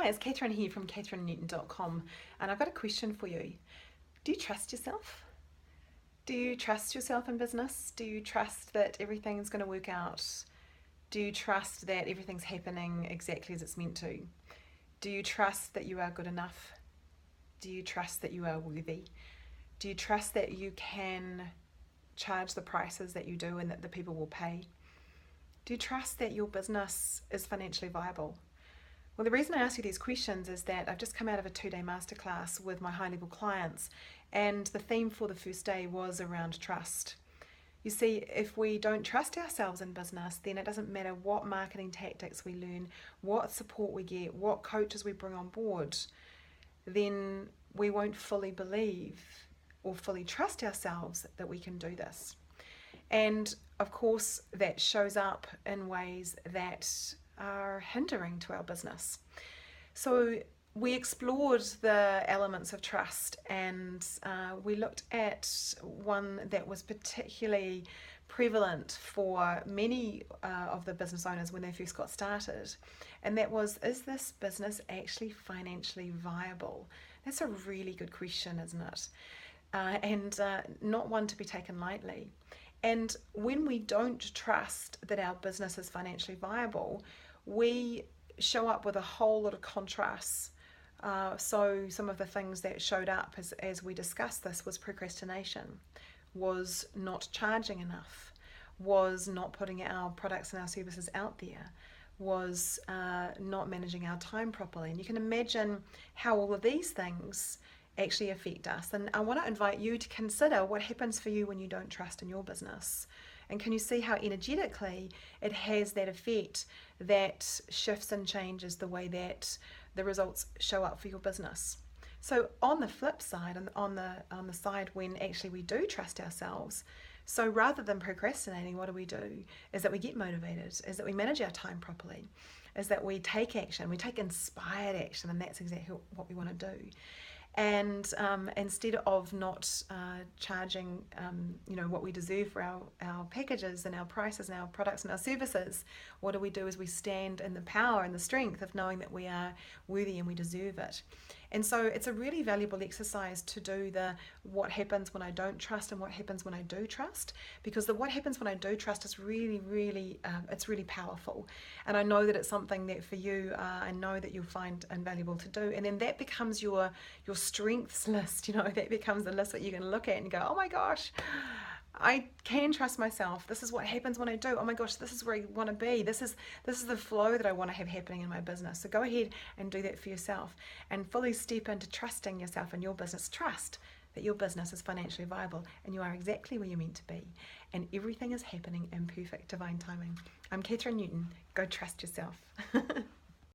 Hi, it's Catherine here from catherinenewton.com, and I've got a question for you. Do you trust yourself? Do you trust yourself in business? Do you trust that everything's going to work out? Do you trust that everything's happening exactly as it's meant to? Do you trust that you are good enough? Do you trust that you are worthy? Do you trust that you can charge the prices that you do and that the people will pay? Do you trust that your business is financially viable? Well, the reason I ask you these questions is that I've just come out of a 2-day masterclass with my high-level clients, and the theme for the first day was around trust. You see, if we don't trust ourselves in business, then it doesn't matter what marketing tactics we learn, what support we get, what coaches we bring on board, then we won't fully believe or fully trust ourselves that we can do this. And of course, that shows up in ways that are hindering to our business. So we explored the elements of trust, and we looked at one that was particularly prevalent for many of the business owners when they first got started, and that was, is this business actually financially viable? That's a really good question, isn't it? And not one to be taken lightly. And when we don't trust that our business is financially viable, we show up with a whole lot of contrasts. So some of the things that showed up as we discussed this was procrastination, was not charging enough, was not putting our products and our services out there, was not managing our time properly. And you can imagine how all of these things actually affect us. And I want to invite you to consider what happens for you when you don't trust in your business. And can you see how energetically it has that effect that shifts and changes the way that the results show up for your business? So on the flip side, on the side when actually we do trust ourselves, so rather than procrastinating, what do? Is that we get motivated, is that we manage our time properly, is that we take action, we take inspired action, and that's exactly what we want to do. And instead of not charging what we deserve for our packages and our prices and our products and our services, what do is we stand in the power and the strength of knowing that we are worthy and we deserve it. And so it's a really valuable exercise to do the what happens when I don't trust and what happens when I do trust, because the what happens when I do trust is really, really, it's really powerful. And I know that it's something that for you, I know that you'll find invaluable to do. And then that becomes your strengths list, that becomes the list that you can look at and go, oh my gosh, I can trust myself. This is what happens when I do. Oh my gosh, this is where I want to be. This is the flow that I want to have happening in my business. So go ahead and do that for yourself and fully step into trusting yourself and your business. Trust that your business is financially viable and you are exactly where you're meant to be. And everything is happening in perfect divine timing. I'm Catherine Newton. Go trust yourself.